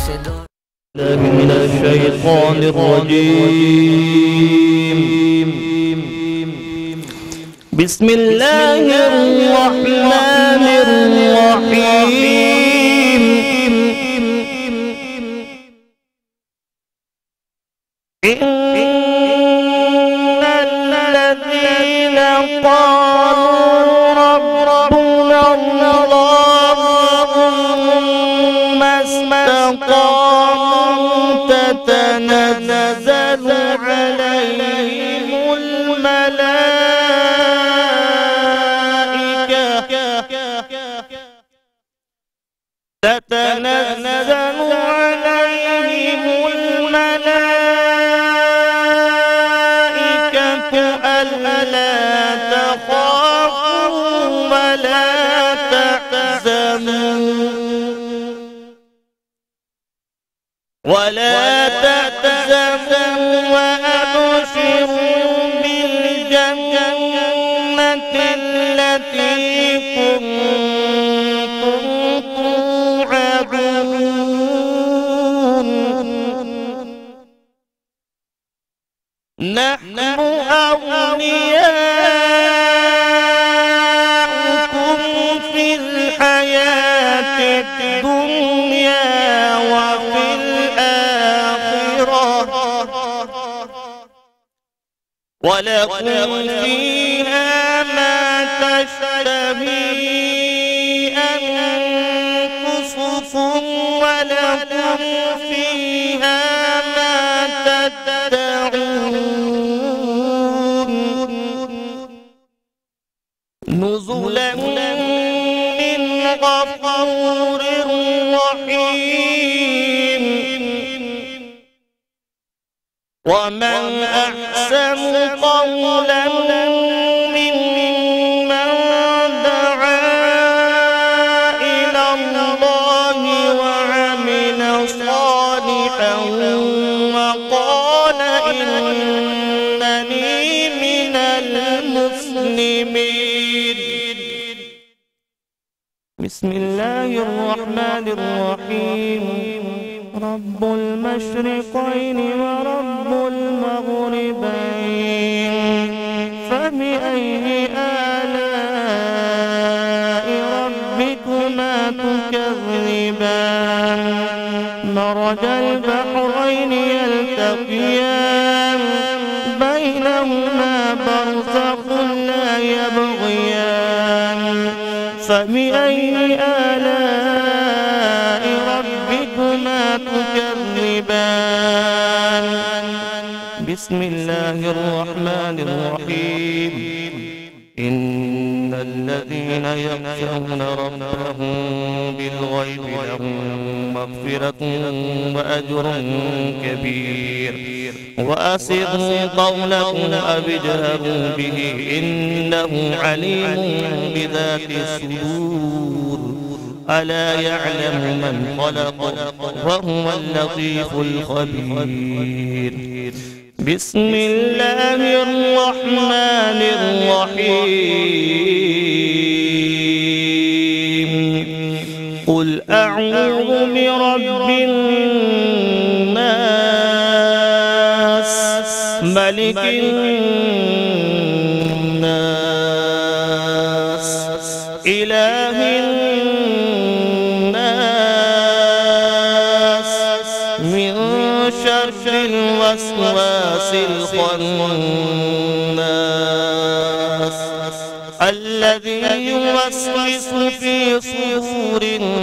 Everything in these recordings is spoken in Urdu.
من الشيطان الرجيم. بسم الله الرحمن الرحيم. إن الذين قالوا ربنا الله ثم استقاموا تتنزل عليهم الملائكة ألا تخافوا ولا تحزنوا وأبشروا بالجنة التي كنتم توعدون. نحن أولياؤكم في الحياة الدنيا وفي الآخرة ولكم فيها ما تشتهي أنفسكم ولكم فيها ما تدعون. نزلا من غفور رحيم. ومن أحسن قولا ممن دعا إلى الله وعمل صالحا وقال إنني من المسلمين. بسم الله الرحمن الرحيم. رب المشرقين ورب المغربين فبأي آلاء ربكما تكذبان. مرج البحرين يلتقيان بينهما برزخ لا يبغيان. فبأي آلاء ربكما تكذبان. بسم الله الرحمن الرحيم. إن الذين يخشون ربهم بالغيب لهم مغفرة وأجر كبير. وأسروا قولكم أو اجهروا به إنه عليم بذات الصدور. ألا يعلم من خلق وهو اللطيف الخبير. بسم الله الرحمن الرحيم. قل أعوذ برب الناس ملك الناس إله الناس من شر الوسواس الخناس الذي يوسوس في صدور الناس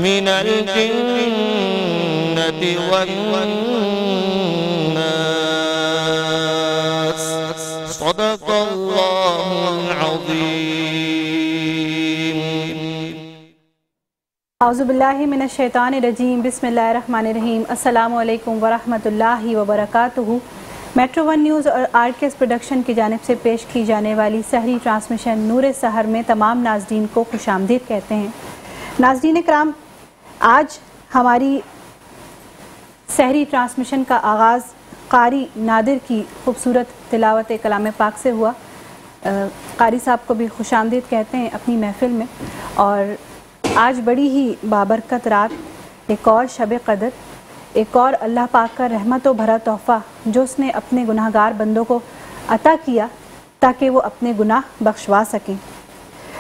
من الجنة والناس. صدق الله العظيم. اعوذ باللہ من الشیطان الرجیم. بسم اللہ الرحمن الرحیم. السلام علیکم ورحمۃ اللہ وبرکاتہ. میٹرو ون نیوز اور آرکیس پروڈکشن کی جانب سے پیش کی جانے والی سحری ٹرانسمیشن نور سحر میں تمام ناظرین کو خوش آمدید کہتے ہیں. ناظرین کرام، آج ہماری سحری ٹرانسمیشن کا آغاز قاری نادر کی خوبصورت تلاوت کلام پاک سے ہوا. قاری صاحب کو بھی خوش آمدید کہتے ہیں اپنی محفل میں. اور آج بڑی ہی بابرکت رات، ایک اور شب قدر، ایک اور اللہ پاک کا رحمت و بھرا تحفہ جو اس نے اپنے گناہگار بندوں کو عطا کیا تاکہ وہ اپنے گناہ بخشوا سکیں۔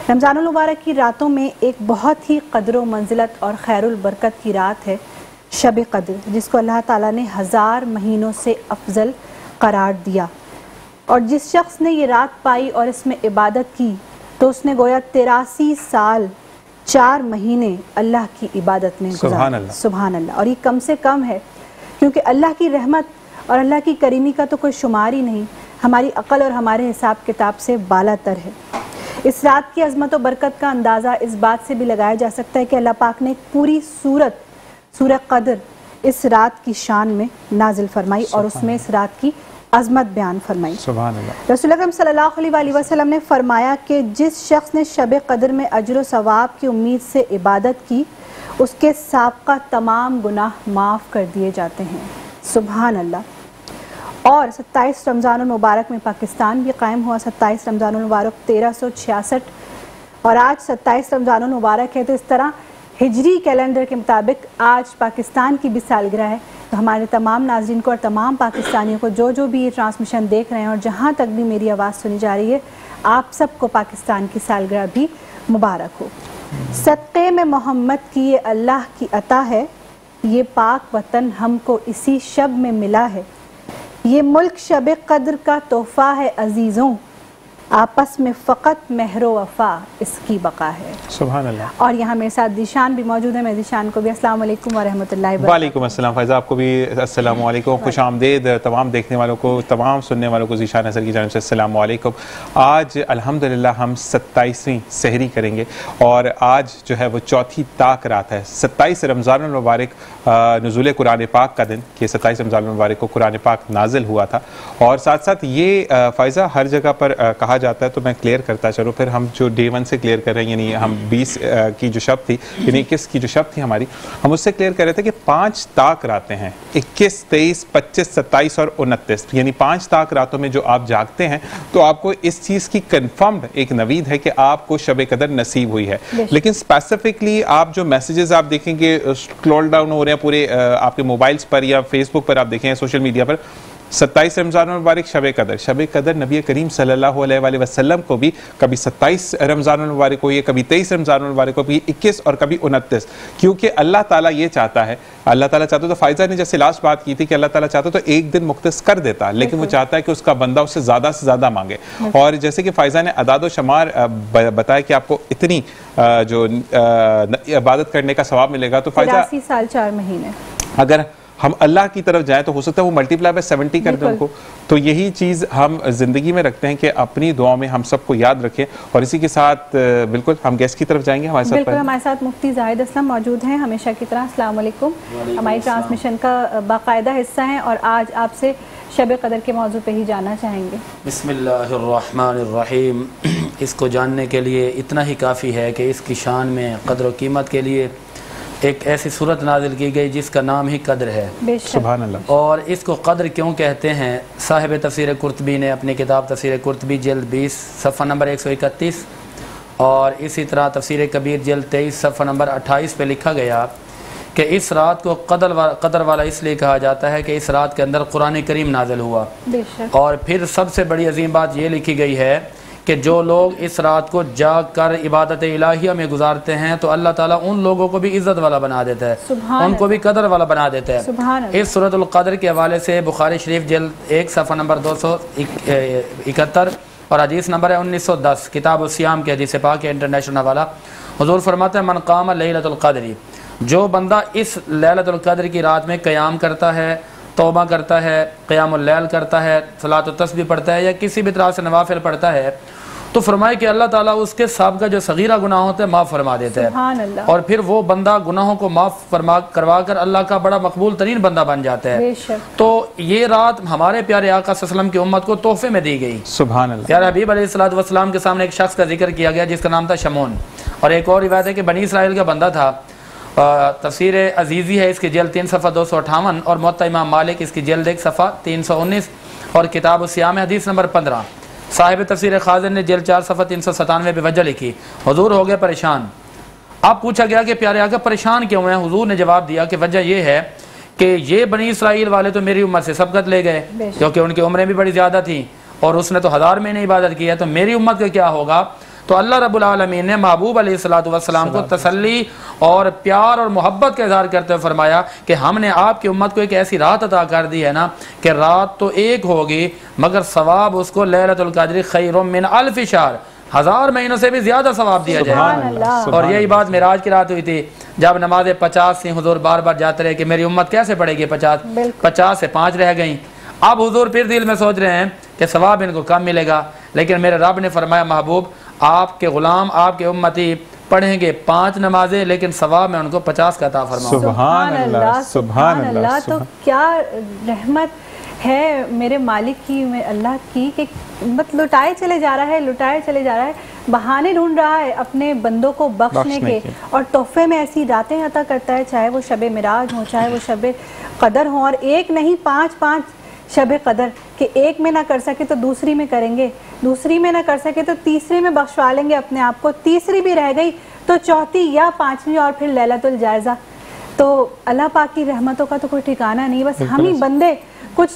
رمضان المبارک کی راتوں میں ایک بہت ہی قدر و منزلت اور خیر البرکت کی رات ہے شب قدر، جس کو اللہ تعالیٰ نے 1000 مہینوں سے افضل قرار دیا، اور جس شخص نے یہ رات پائی اور اس میں عبادت کی تو اس نے گویا 83 سال 4 مہینے اللہ کی عبادت میں گزارے۔ سبحان اللہ۔ اور یہ کم سے کم ہے، کیونکہ اللہ کی رحمت اور اللہ کی کریمی کا تو کوئی شمار ہی نہیں، ہماری عقل اور ہمارے حساب کتاب سے بالا تر ہے۔ اس رات کی عظمت و برکت کا اندازہ اس بات سے بھی لگایا جا سکتا ہے کہ اللہ پاک نے ایک پوری سورہ قدر اس رات کی شان میں نازل فرمائی اور اس میں اس رات کی عظمت بیان فرمائی۔ سبحان اللہ۔ رسول اکرم صلی اللہ علیہ وآلہ وسلم نے فرمایا کہ جس شخص نے شب قدر میں اجر و ثواب کی امید سے عبادت کی، اس کے سابقہ تمام گناہ معاف کر دیے جاتے ہیں۔ سبحان اللہ۔ اور 27 رمضان المبارک میں پاکستان بھی قائم ہوا۔ 27 رمضان المبارک 1366 اور آج 27 رمضان المبارک ہے، تو اس طرح ہجری کیلنڈر کے مطابق آج پاکستان کی بھی سالگرہ ہے۔ تو ہمارے تمام ناظرین کو اور تمام پاکستانیوں کو جو بھی یہ ٹرانسمیشن دیکھ رہے ہیں اور جہاں تک بھی میری آواز سنی جا رہی ہے، آپ سب کو پاکستان کی سالگرہ بھی مبارک ہو۔ صدقے میں محمد کی یہ اللہ کی عطا ہے، یہ پاک وطن ہم کو اسی شب میں ملا ہے، یہ ملک شب قدر کا تحفہ ہے عزیزوں، آپس میں فقط مہر و وفا اس کی بقا ہے۔ سبحان اللہ۔ اور یہاں میرے ساتھ ذیشان بھی موجود ہے، میں ذیشان کو بھی السلام علیکم ورحمۃ اللہ وبرکاتہ۔ وعلیکم السلام فائزہ، آپ کو بھی السلام علیکم، خوش آمدید تمام دیکھنے والوں کو، تمام سننے والوں کو ذیشان اثر کی جانب سے السلام علیکم۔ آج الحمدللہ ہم 27ویں سحری کریں گے، اور آج جو ہے وہ چوتھی طاق رات ہے۔ 27 رمضان المبارک نزول قرآن پاک کا دن، کہ 27 رمضان المبارک کو قرآن پاک نازل ہوا تھا، اور ساتھ ساتھ یہ فائزہ ہر جگہ پر کہا جاتا ہے، تو میں کلیئر کرتا چلوں، پھر ہم جو ڈے 1 سے کلیئر کر رہے ہیں، یعنی ہم 20 کی جو شب تھی، یعنی 21 کی جو شب تھی ہماری، ہم اس سے کلیئر کر رہے تھے کہ 5 طاق راتیں ہیں، 21 23 25 27 اور 29، یعنی 5 طاق راتوں میں جو آپ جاگتے ہیں تو آپ کو اس چیز کی کنفرمڈ ایک نوید ہے کہ آپ کو شب قدر نصیب ہوئی ہے۔ لیکن اسپیسیفکلی آپ جو میسیجز آپ دیکھیں گے اسکرول ڈاؤن ہو رہے ہیں پورے آپ کے موبائلز پر یا فیس بک پر، آپ دیکھیں سوشل میڈیا پر، 27 رمضان المبارک شب قدر، شب قدر نبی کریم صلی اللہ علیہ وآلہ وسلم کو بھی کبھی 27 رمضان المبارک ہوئی ہے، کبھی 23 رمضان المبارک کو بھی 21 اور کبھی 29، کیونکہ اللہ تعالیٰ یہ چاہتا ہے، اللہ تعالیٰ چاہتا تو فائزہ نے جیسے لاسٹ بات کی تھی کہ اللہ تعالیٰ چاہتا تو ایک دن مختص کر دیتا، لیکن وہ چاہتا ہے کہ اس کا بندہ اس سے زیادہ مانگے، اور جیسے کہ فائزہ نے اعداد و شمار بتایا کہ آپ کو اتنی جو عبادت کرنے کا ثواب ملے گا، تو فائزہ 83 سال 4 مہینے اگر ہم اللہ کی طرف جائیں تو ہو سکتا ہے وہ ملٹیپلائی بائی 70 کر دیں ان کو۔ تو یہی چیز ہم زندگی میں رکھتے ہیں کہ اپنی دعاؤں میں ہم سب کو یاد رکھیں، اور اسی کے ساتھ بالکل ہم گیسٹ کی طرف جائیں گے۔ ہمارے ساتھ بالکل ہمارے ساتھ مفتی زاہد اسلم موجود ہیں ہمیشہ کی طرح۔ السلام علیکم، ہماری ٹرانسمیشن کا باقاعدہ حصہ ہیں، اور آج آپ سے شب قدر کے موضوع پہ ہی جاننا چاہیں گے۔ بسم اللہ الرحمن الرحیم۔ اس کو جاننے کے لیے اتنا ہی کافی ہے کہ اس کی شان میں قدر و قیمت کے لیے ایک ایسی صورت نازل کی گئی جس کا نام ہی قدر ہے۔ سبحان اللہ۔ اور اس کو قدر کیوں کہتے ہیں، صاحب تفسیر قرطبی نے اپنی کتاب تفسیر قرطبی جلد 20 صفحہ نمبر 131، اور اسی طرح تفسیر کبیر جلد 23 صفحہ نمبر 28 پہ لکھا گیا کہ اس رات کو قدر والا اس لیے کہا جاتا ہے کہ اس رات کے اندر قرآن کریم نازل ہوا، اور پھر سب سے بڑی عظیم بات یہ لکھی گئی ہے کہ جو لوگ اس رات کو جاگ کر عبادت الہیہ میں گزارتے ہیں تو اللہ تعالیٰ ان لوگوں کو بھی عزت والا بنا دیتا ہے، ان کو بھی قدر والا بنا دیتا ہے۔ اس سورۃ القدر کے حوالے سے بخاری شریف جلد 1 صفحہ نمبر 271 اور حدیث نمبر ہے 1910، کتاب الصیام کے حدیث پاک کے انٹرنیشنل حوالہ، حضور فرماتے ہیں من قام لیلۃ القدر، جو بندہ اس لیلۃ القدر کی رات میں قیام کرتا ہے، توبہ کرتا ہے، قیام اللیل کرتا ہے، صلاۃ التسبیح پڑھتا ہے، یا کسی بھی طرح سے نوافل پڑھتا ہے، تو فرمائے کہ اللہ تعالیٰ اس کے سابقہ جو صغیرہ گناہ ہوتے ہیں معاف فرما دیتے ہیں، اور پھر وہ بندہ گناہوں کو معاف کروا کر اللہ کا بڑا مقبول ترین بندہ بن جاتا ہے۔ تو یہ رات ہمارے پیارے آقا صلی اللہ علیہ وسلم کی امت کو تحفے میں دی گئی۔ سبحان اللہ۔ پیارے حبیب علیہ الصلوۃ والسلام کے سامنے ایک شخص کا ذکر کیا گیا جس کا نام تھا شمون، اور ایک اور روایت ہے کہ بنی اسرائیل کا بندہ تھا۔ تفسیر عزیزی ہے اس کی جلد 3 صفحہ 258، اور موطا امام مالک اس کی جلد 1 صفحہ 319، اور کتاب الصیام حدیث نمبر 15۔ صاحب تفسیر خازن نے جلد 4 صفحہ 397 بے وجہ لکھی، حضور ہو گئے پریشان، اب پوچھا گیا کہ پیارے آقا پریشان کیوں ہیں؟ حضور نے جواب دیا کہ وجہ یہ ہے کہ یہ بنی اسرائیل والے تو میری عمر سے سبقت لے گئے کیونکہ ان کی عمریں بھی بڑی زیادہ تھیں اور اس نے تو 1000 مہینے عبادت کی ہے، تو میری امت کا کیا ہوگا؟ تو اللہ رب العالمین نے محبوب علیہ السلام کو تسلی اور پیار اور محبت کا اظہار کرتے ہوئے فرمایا کہ ہم نے آپ کی امت کو ایک ایسی رات عطا کر دی ہے نا کہ رات تو ایک ہوگی مگر ثواب اس کو لیلۃ القدر خیر من الف شہر، 1000 مہینوں سے بھی زیادہ ثواب دیا جائے گا۔ اور یہی بات معراج کی رات ہوئی تھی جب نماز 50 سے حضور بار بار جاتے رہے کہ میری امت کیسے پڑے گی 50 سے 5 رہ گئیں۔ اب حضور پھر دل میں سوچ رہے ہیں کہ ثواب ان کو کم ملے گا، لیکن میرے رب نے فرمایا محبوب آپ کے غلام آپ کے امتی پڑھیں گے 5 نمازیں لیکن ثواب میں ان کو 50 کا عطا فرماؤں۔ سبحان اللہ، سبحان اللہ۔ تو کیا رحمت ہے میرے مالک کی، اللہ کی، کہ لٹائے چلے جا رہا ہے، بہانے ڈھونڈ رہا ہے اپنے بندوں کو بخشنے کے، اور تحفے میں ایسی راتیں عطا کرتا ہے، چاہے وہ شب معراج ہو، چاہے وہ شب قدر ہو، اور ایک نہیں 5 شب قدر، کہ ایک میں نہ کر سکے تو دوسری میں کریں گے، دوسری میں نہ کر سکے تو تیسری میں بخشوا لیں گے اپنے آپ کو، تیسری بھی رہ گئی تو چوتھی یا 5ویں اور پھر لیلۃ الجائزہ۔ تو اللہ پاک کی رحمتوں کا تو کوئی ٹھکانہ نہیں، بس ہم ہی بندے کچھ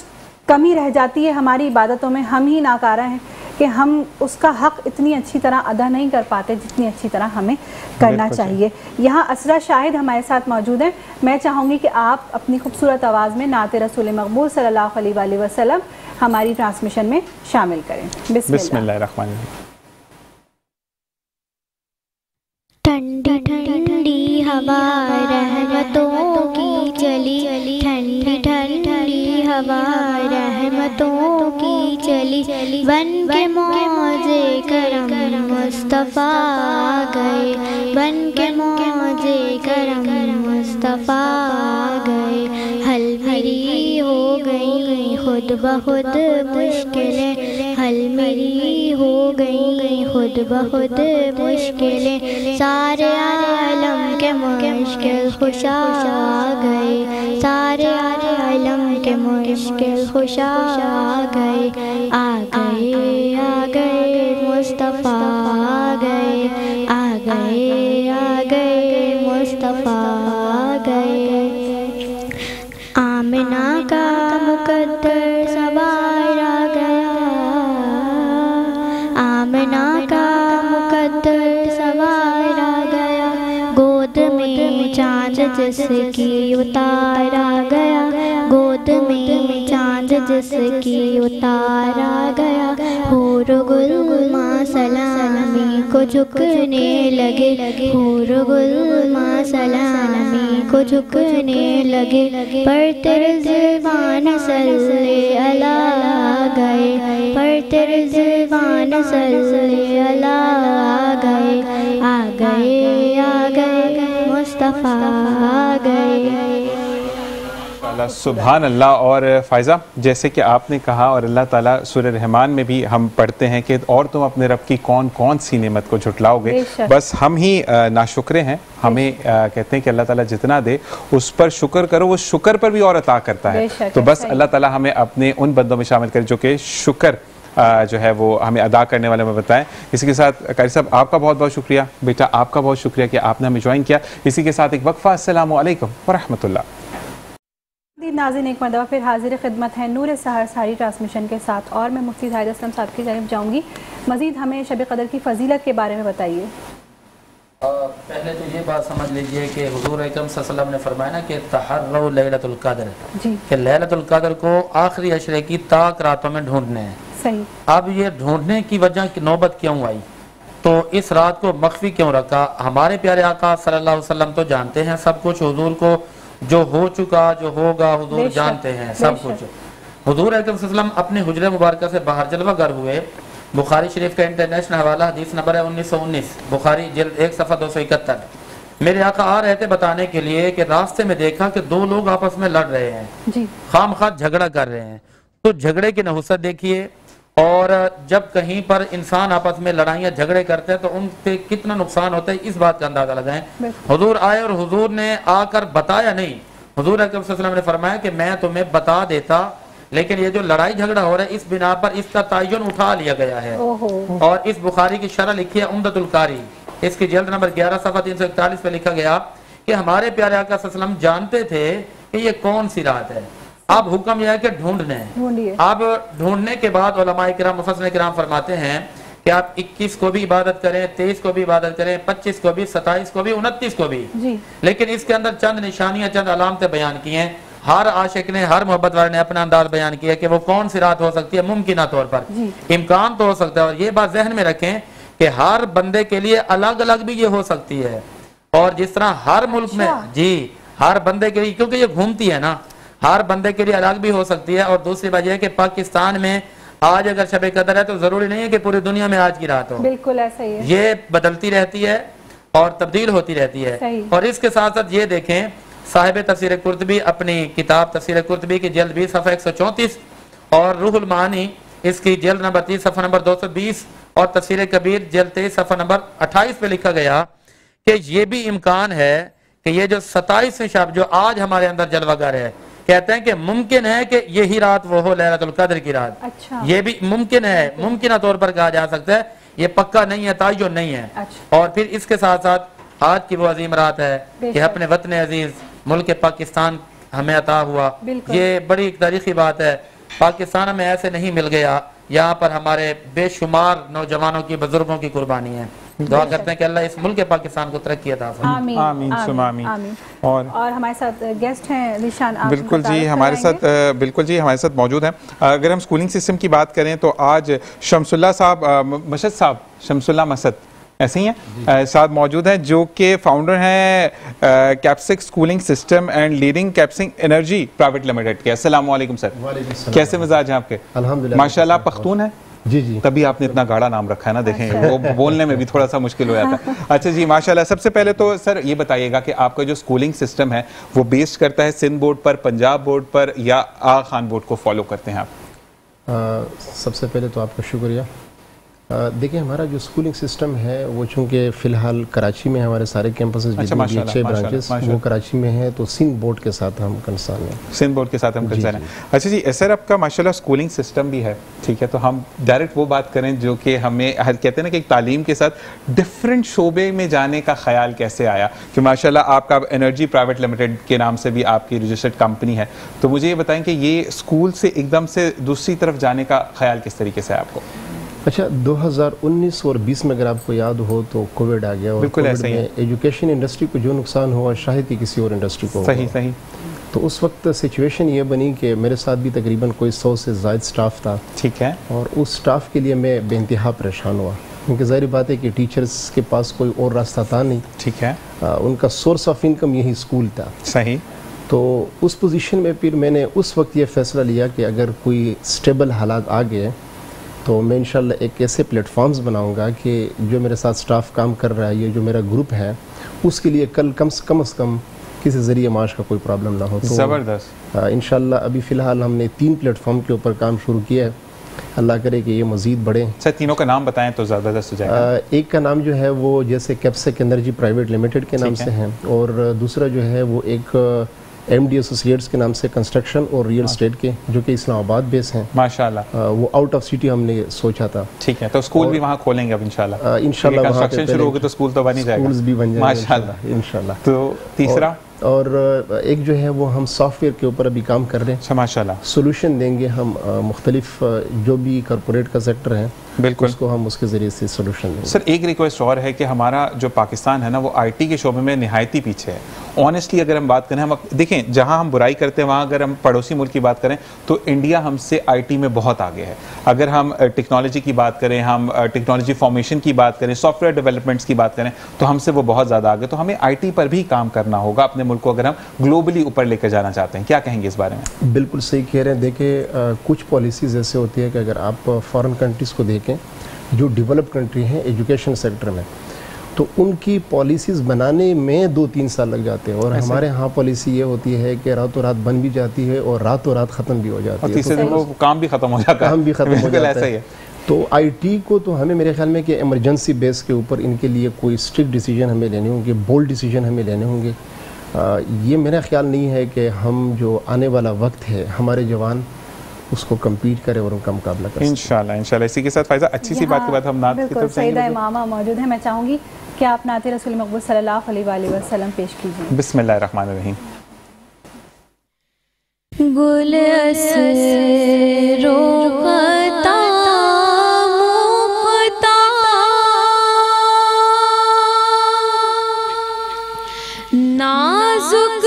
کمی رہ جاتی ہے ہماری عبادتوں میں، ہم ہی ناکارہ ہیں کہ ہم اس کا حق اتنی اچھی طرح ادا نہیں کر پاتے جتنی اچھی طرح ہمیں کرنا چاہیے۔ یہاں اسرا شاہد ہمارے ساتھ موجود ہیں، میں چاہوں گی کہ آپ اپنی خوبصورت آواز میں نعت رسول مقبول صلی اللہ علیہ وآلہ وسلم ہماری ٹرانسمیشن میں شامل کریں۔ بسم اللہ الرحمن الرحیم۔ ٹھنڈی ٹھنڈی ہوا رحمتوں کی چلی، ٹھنڈی ٹھنڈی ہوا رحمتوں کی چلی، بن کے موجے کرم مصطفیٰ گئے، بن کے موجے کرم مصطفیٰ گئے، حل میری ہو گئی خود بخود مشکلیں، حل میری ہو گئی خود بخود مشکلیں، سارے عالم کے مشکل خوشا گئے، سارے عالم کے مشکل خوشا گئے، آ گئے مصطفیٰ آ گئے، آ گئے مصطفیٰ گئے، آمنہ کا مقدر سوار آ گیا، آمنہ کا مقدر سوار آ گیا، گود میں چاند جس کی اتار آ گیا، گود میں چاند جس کی اتار آ گیا، حور گل ماں سلامی کو جھکنے لگے، حور گل ماں سلامی کو جھکنے لگے، پر تیرے زبان صلی اللہ گئے، پر تیرے زبان صلی اللہ گئے، آ گئے مصطفیٰ آ گئے۔ سبحان اللہ۔ اور فائزہ جیسے کہ آپ نے کہا اور اللہ تعالیٰ سورہ رحمان میں بھی ہم پڑھتے ہیں کہ اور تم اپنے رب کی کون کون سی نعمت کو جھٹلاؤ گے، بس ہم ہی ناشکرے ہیں، ہمیں کہتے ہیں کہ اللہ تعالیٰ جتنا دے اس پر شکر کرو، وہ شکر پر بھی اور عطا کرتا ہے، تو بس اللہ تعالیٰ ہمیں اپنے ان بندوں میں شامل کرے جو کہ شکر جو ہے وہ ہمیں ادا کرنے والے میں بتائیں۔ اسی کے ساتھ قاری صاحب آپ کا بہت بہت شکریہ، بیٹا آپ کا بہت شکریہ کہ آپ نے ہمیں جوائن کیا۔ اسی کے ساتھ ایک وقفہ، السلام علیکم ورحمۃ اللہ۔ ناظرین ایک مرتبہ پھر حاضر خدمت ہے نور سحر ساری ٹرانسمیشن کے ساتھ، اور میں مفتی زاہد اسلم صاحب کی جانب جاؤں گی، مزید ہمیں شب قدر کی فضیلت کے بارے میں بتائیے۔ پہلے تو یہ بات سمجھ لیجئے کہ حضور اکرم صلی اللہ علیہ وسلم نے فرمایا نا کہ تحروا لیلۃ القدر، کہ لیلۃ القدر کو آخری عشرے کی طاق راتوں میں ڈھونڈنے ہیں۔ صحیح۔ اب یہ ڈھونڈنے کی وجہ کی نوبت کیوں آئی، تو اس رات کو مخفی کیوں رکھا؟ ہمارے پیارے آقا صلی اللہ علیہ وسلم تو جانتے ہیں سب کچھ، حضور کو جو ہو چکا جو ہوگا حضور جانتے ہیں سب کچھ۔ حضور اکرم صلی اللہ علیہ وسلم اپنے حجرہ مبارکہ سے باہر جلوہ گر ہوئے، بخاری شریف کا انٹرنیشنل حوالہ حدیث نمبر ہے 1919، بخاری جلد 1 صفحہ 271۔ میرے آقا آ رہے تھے بتانے کے لیے کہ راستے میں دیکھا کہ 2 لوگ آپس میں لڑ رہے ہیں، خام خواہ جھگڑا کر رہے ہیں، تو جھگڑے کی نحوست دیکھیے، اور جب کہیں پر انسان آپس میں لڑائیاں جھگڑے کرتے ہیں تو ان پہ کتنا نقصان ہوتا ہے اس بات کا اندازہ لگائیں۔ حضور آئے اور حضور نے آ کر بتایا نہیں، حضور اکرم صلی اللہ علیہ وسلم نے فرمایا کہ میں تمہیں بتا دیتا، لیکن یہ جو لڑائی جھگڑا ہو رہا ہے اس بنا پر اس کا تعین اٹھا لیا گیا ہے، اور اس بخاری کی شرح لکھی ہے عمدۃ القاری، اس کی جلد نمبر 11 صفحہ 341 پہ لکھا گیا کہ ہمارے پیارے آقا صلی اللہ علیہ وسلم جانتے تھے کہ یہ کون سی رات ہے. اب حکم یہ ہے کہ ڈھونڈنے. اب ڈھونڈنے کے بعد علماء کرام مفسرین کرام فرماتے ہیں کہ آپ 21 کو بھی عبادت کریں, 23 کو بھی عبادت کریں, 25 کو بھی, 27 کو بھی, 29 کو بھی, لیکن اس کے اندر چند نشانیاں, چند علامتیں بیان کی ہیں. ہر عاشق نے, ہر محبت والے نے اپنا انداز بیان کیا کہ وہ کون سی رات ہو سکتی ہے. ممکنہ طور پر امکان تو ہو سکتا ہے, اور یہ بات ذہن میں رکھیں کہ ہر بندے کے لیے الگ الگ بھی یہ ہو سکتی ہے. اور جس طرح ہر ملک میں ہر بندے کے لیے, کیونکہ یہ گھومتی ہے نا, ہر بندے کے لیے الگ بھی ہو سکتی ہے. اور دوسری بات یہ ہے کہ پاکستان میں آج اگر شب قدر ہے تو ضروری نہیں ہے کہ پوری دنیا میں آج کی رات ہو. بالکل ایسا ہی ہے, یہ بدلتی رہتی ہے اور تبدیل ہوتی رہتی ہے. اور اس کے ساتھ ساتھ یہ دیکھیں, صاحب تفسیر قرطبی اپنی کتاب تفسیر قرطبی کی جلد 20 صفحہ 134 اور روح المعانی اس کی جلد نمبر 30 صفحہ نمبر 220 اور تفسیر کبیر جلد 23 صفحہ نمبر 28 پہ لکھا گیا کہ یہ بھی امکان ہے کہ یہ جو 27 شب جو آج ہمارے اندر جلوہ گر ہے, کہتے ہیں کہ ممکن ہے کہ یہی رات وہ ہو لیلۃ القدر کی رات. یہ بھی ممکن ہے, ممکنہ طور پر کہا جا سکتا ہے, یہ پکا نہیں ہے, تعین نہیں ہے. اور پھر اس کے ساتھ ساتھ آج کی وہ عظیم رات ہے کہ اپنے وطن عزیز ملک پاکستان ہمیں عطا ہوا. یہ بڑی ایک تاریخی بات ہے. پاکستان میں ایسے نہیں مل گیا, یہاں پر ہمارے بے شمار نوجوانوں کی, بزرگوں کی قربانی ہے. دعا کرتے ہیں کہ اللہ اس ملک پاکستان کو ترقی عطا فرمائے. آمین ثم آمین. اور ہمارے ساتھ گیسٹ ہیں ذیشان. بالکل جی, ہمارے ساتھ بالکل جی ہمارے ساتھ موجود ہیں. اگر ہم سکولنگ سسٹم کی بات کریں تو آج شمس اللہ صاحب مشد صاحب, شمس اللہ مسد ایسے ہی ہیں, ساتھ موجود ہیں, جو کہ فاؤنڈر ہیں Kipsic schooling system and leading Kipsic energy private limited کے. السلام علیکم سر, کیسے مزاج ہیں آپ کے؟ الحمدللہ ماشاءاللہ. آپ پختون ہیں؟ جی جی, تبھی آپ نے اتنا گاڑا نام رکھا ہے نا, دیکھیں وہ بولنے میں بھی تھوڑا سا مشکل ہو جاتا ہے. اچھا جی ماشاءاللہ. سب سے پہلے تو سر یہ بتائیے گا کہ آپ کا جو سکولنگ سسٹم ہے وہ بیس کرتا ہے سندھ بورڈ پر, پنجاب بورڈ پر, یا آغا خان بورڈ کو فالو کرتے ہیں آپ؟ سب سے پہلے تو آپ کا شکریہ. دیکھیں ہمارا جو سکولنگ سسٹم ہے وہ چونکہ فی الحال کراچی میں ہمارے سارے کیمپسز, 6 برانچز وہ کراچی میں ہیں, تو سندھ بورڈ کے ساتھ ہم کنسرن ہیں. سندھ بورڈ کے ساتھ ہم کنسرن ہیں. اچھا جی سر, آپ کا ماشاءاللہ سکولنگ سسٹم بھی ہے, ٹھیک ہے, تو ہم ڈائریکٹ وہ بات کریں جو کہ ہمیں کہتے ہیں نا کہ ایک تعلیم کے ساتھ ڈفرینٹ شعبے میں جانے کا خیال کیسے آیا؟ کہ ماشاءاللہ آپ کا انرجی پرائیویٹ لمیٹڈ کے نام سے بھی آپ کی رجسٹرڈ کمپنی ہے, تو مجھے یہ بتائیں کہ یہ اسکول سے ایک دم سے دوسری طرف جانے کا خیال کس طریقے سے ہے آپ کو؟ اچھا 2019 اور 20 میں اگر آپ کو یاد ہو تو کووڈ آ گیا, اور کووڈ میں ایجوکیشن انڈسٹری کو جو نقصان ہوا شاید ہی کسی اور انڈسٹری کو. صحیح. تو اس وقت سچویشن یہ بنی کہ میرے ساتھ بھی تقریباً کوئی 100 سے زائد سٹاف تھا, ٹھیک ہے, اور اس سٹاف کے لیے میں بے انتہا پریشان ہوا, کیونکہ ظاہر بات ہے کہ ٹیچرز کے پاس کوئی اور راستہ تھا نہیں. ٹھیک ہے, ان کا سورس آف انکم یہی اسکول تھا. صحیح. تو اس پوزیشن میں پھر میں نے اس وقت یہ فیصلہ لیا کہ اگر کوئی سٹیبل حالات آ گئے تو میں انشاءاللہ ایک ایسے پلیٹ فارمز بناؤں گا کہ جو میرے ساتھ سٹاف کام کر رہا ہے, یہ جو میرا گروپ ہے, اس کے لیے کل کم از کم کسی ذریعے معاش کا کوئی پرابلم نہ ہو. تو زبردست. انشاءاللہ ابھی فی الحال ہم نے 3 پلیٹ فارم کے اوپر کام شروع کیا ہے, اللہ کرے کہ یہ مزید بڑھیں. سر تینوں کا نام بتائیں تو زبردست ہو جائے گا. ایک کا نام جو ہے وہ جیسے کیپسک انرجی پرائیویٹ لمیٹڈ کے نام سے ہیں, اور دوسرا جو ہے وہ ایک ایم ڈی ایسوسیٹس کے نام سے کنسٹرکشن اور ریئل اسٹیٹ کے, جو کہ اسلام آباد بیس ہیں. ماشاءاللہ. وہ آؤٹ آف سٹی ہم نے سوچا تھا. ٹھیک ہے, تو اسکول بھی وہاں کھولیں گے اب انشاءاللہ. انشاءاللہ کنسٹرکشن شروع ہوگی تو اسکول تو بن ہی جائے گا. اسکولز بھی بن جائیں گے ماشاءاللہ انشاءاللہ. تو تیسرا اور ایک جو ہے وہ ہم سافٹ ویئر کے اوپر ابھی کام کر رہے ہیں. اچھا ماشاءاللہ. سولوشن دیں گے ہم مختلف جو بھی کارپوریٹ کا سیکٹر ہے, بالکل اس کو ہم اس کے ذریعے سے سولوشن دیں گے. سر ایک ریکویسٹ اور ہے کہ ہمارا جو پاکستان ہے نا وہ آئی ٹی کے شعبے میں نہایتی پیچھے ہے. آنیسٹلی اگر ہم بات کریں, ہم دیکھیں جہاں ہم برائی کرتے ہیں وہاں اگر ہم پڑوسی ملک کی بات کریں تو انڈیا ہم سے آئی ٹی میں بہت آگے ہے. اگر ہم ٹیکنالوجی کی بات کریں, ہم ٹیکنالوجی فارمیشن کی بات کریں, سافٹ ویئر ڈیولپمنٹس کی بات کریں, تو ہم سے وہ بہت زیادہ آگے. تو ہمیں آئی ٹی پر بھی کام کرنا ہوگا اپنے ملک کو اگر ہم گلوبلی اوپر لے کر جانا چاہتے ہیں. کیا کہیں گے اس بارے میں؟ بالکل صحیح کہہ رہے ہیں. دیکھیں کچھ پالیسیز ایسے ہوتی ہے کہ اگر آپ فارن کنٹریز کو دیکھیں جو ڈیولپ کنٹری ہیں ایجوکیشن سیکٹر میں, تو ان کی پالیسیز بنانے میں 2-3 سال لگ جاتے ہیں, اور ہمارے ہاں پالیسی یہ ہوتی ہے کہ راتوں رات بن بھی جاتی ہے اور راتوں رات ختم بھی ہو جاتی ہے, اور تیسرے دن وہ کام بھی ختم ہو جاتا ہے. کام بھی ختم ہو جاتا ہے. ہے. تو آئی ٹی کو تو ہمیں میرے خیال میں کہ ایمرجنسی بیس کے اوپر ان کے لیے کوئی اسٹرکٹ ڈیسیجن ہمیں لینے ہوں گے, بولڈ ڈیسیجن ہمیں لینے ہوں گے. یہ میرا خیال نہیں ہے کہ ہم جو آنے والا وقت ہے ہمارے جوان اس کو کمپیٹ کرے اور ان کا مقابلہ کریں. انشاءاللہ. اسی کے ساتھ فائزہ اچھی سی بات کے بعد ہم نعت کی طرف سیدہ امامہ موجود ہیں. میں چاہوں گی کہ آپ نعت رسول مقبول صلی اللہ علیہ وآلہ وسلم پیش کیجیے. بسم اللہ الرحمن الرحیم. گل اسرو خطا مختا نازک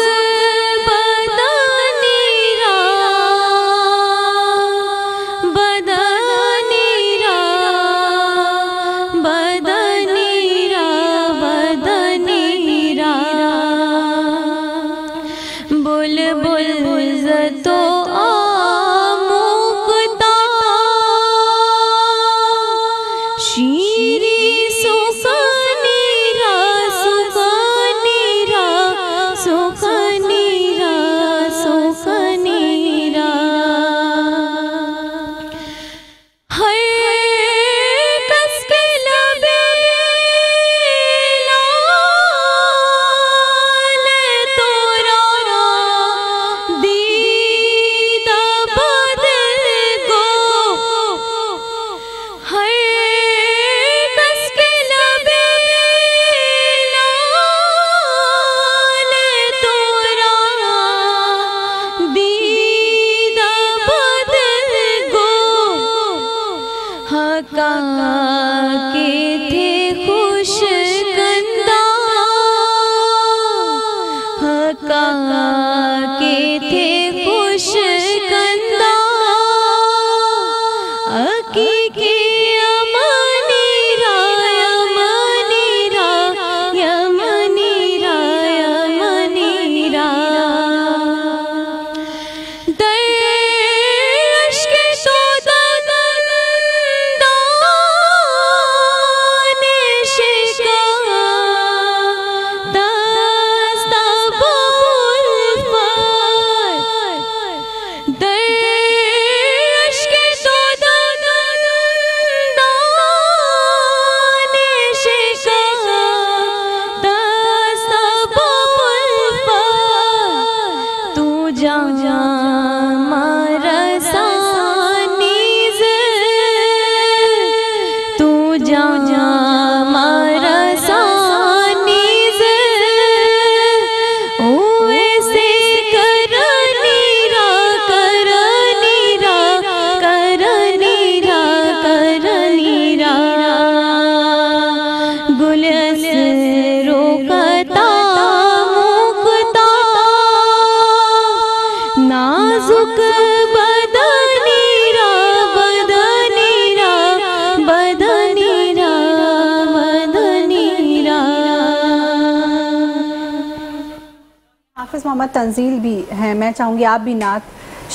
محمد تنزیل بھی ہیں، میں چاہوں گی آپ بھی نعت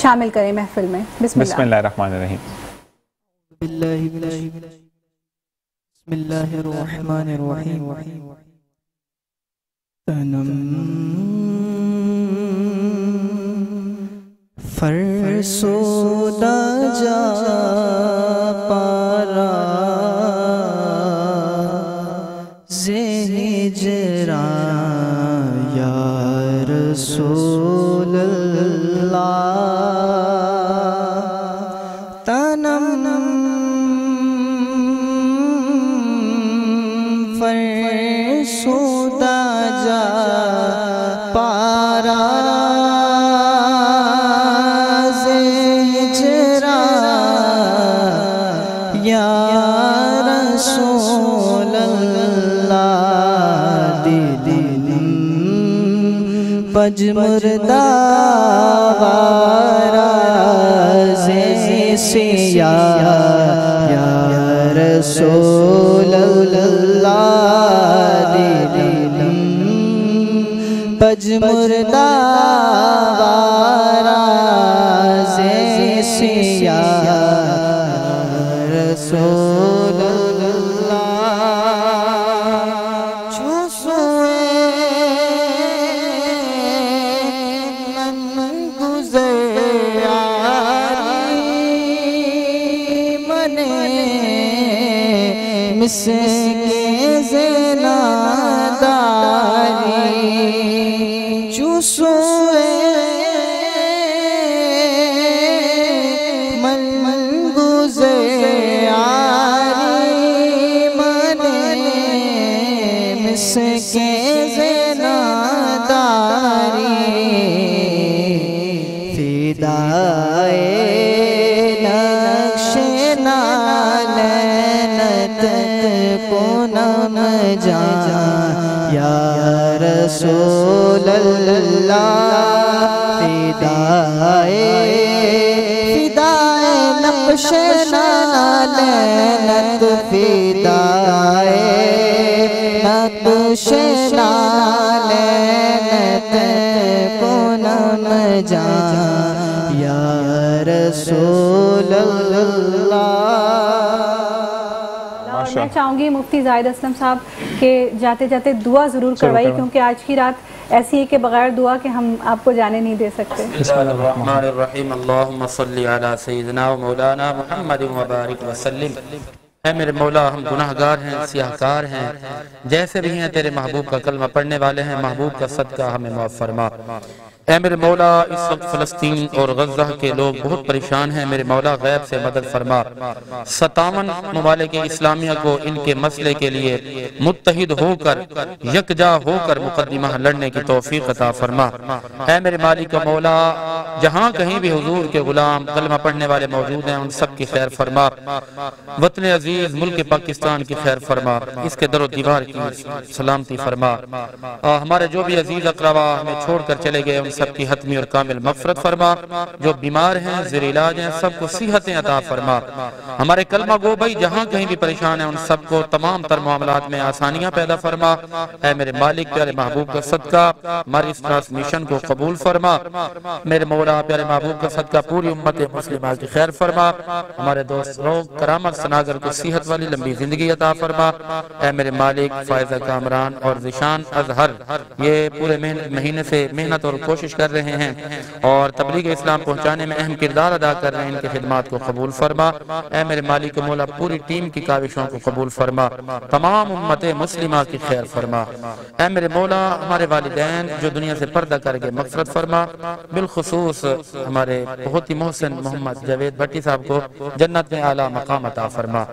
شامل کریں محفل میں. بسم اللہ الرحمن الرحیم. بسم اللہ الرحمن الرحیم. تنم فرسودہ جا پارا زہجرا یا رسول اللہ. تنم فرسودہ جا پارا زہجرا یا رسول اللہ. دلم پج مردہ وارا سے یا رسول اللہ. دلم پج مردہ وارا سے یا رسول مسکے زنا داری چوسوے من گزاری منے رسول اللہ فدائے نقش نالینت فدائے نقش نالینت پونم جان یا رسول اللہ۔ میں چاہوں گی مفتی زاہد اسلم صاحب کہ جاتے جاتے دعا ضرور کروائی، کیونکہ آج کی رات ایسی ہے کہ بغیر دعا کے ہم آپ کو جانے نہیں دے سکتے۔ بسم اللہ الرحمن الرحیم، اللہم صلی علی سیدنا و مولانا محمد و بارک وسلم۔ اے میرے مولا، ہم گناہ گار ہیں، سیاہ کار ہیں، جیسے بھی ہیں تیرے محبوب کا کلمہ پڑھنے والے ہیں، محبوب کا صدقہ ہمیں معاف فرما۔ اے میرے مولا، اس وقت فلسطین اور غزہ کے لوگ بہت پریشان ہیں، میرے مولا غیب سے مدد فرما۔ 57 ممالک اسلامیہ کو ان کے مسئلے کے لیے متحد ہو کر یکجا ہو کر مقدمہ لڑنے کی توفیق عطا فرما۔ اے میرے مالک و مولا، جہاں کہیں بھی حضور کے غلام کلمہ پڑھنے والے موجود ہیں ان سب کی خیر فرما، وطن عزیز ملک پاکستان کی خیر فرما، اس کے در و دیوار کی سلامتی فرما۔ ہمارے جو بھی عزیز اقربا ہمیں چھوڑ کر چلے گئے ان سب کی حتمی اور کامل مغفرت فرما، جو بیمار ہیں زیر علاج ہیں سب کو صحت عطا فرما۔ ہمارے کلمہ گو بھائی جہاں کہیں بھی پریشان ہیں ان سب کو تمام تر معاملات میں آسانیاں پیدا فرما۔ اے میرے مالک، پیارے محبوب کا صدقہ ہماری اس ٹرانسمیشن کو قبول فرما۔ میرے مولا، پیارے محبوب کا صدقہ پوری امت مسلمہ کی خیر فرما۔ ہمارے دوست لوگ کرامت سناگر کو صحت والی لمبی زندگی عطا فرما۔ اے میرے مالک، فائزہ کامران اور ذیشان اظہر یہ پورے مہینے سے محنت اور کوشش کر رہے ہیں اور تبلیغ اسلام پہنچانے میں اہم کردار ادا کر رہے ہیں، ان کی خدمات کو قبول فرما۔ اے میرے مالک مولا، پوری ٹیم کی کاوشوں کو قبول فرما، تمام امت مسلمہ کی خیر فرما۔ اے میرے مولا، ہمارے والدین جو دنیا سے پردہ کر کے مغفرت فرما، بالخصوص ہمارے بہت ہی محسن محمد جاوید بھٹی صاحب کو جنت میں اعلیٰ مقام عطا فرما۔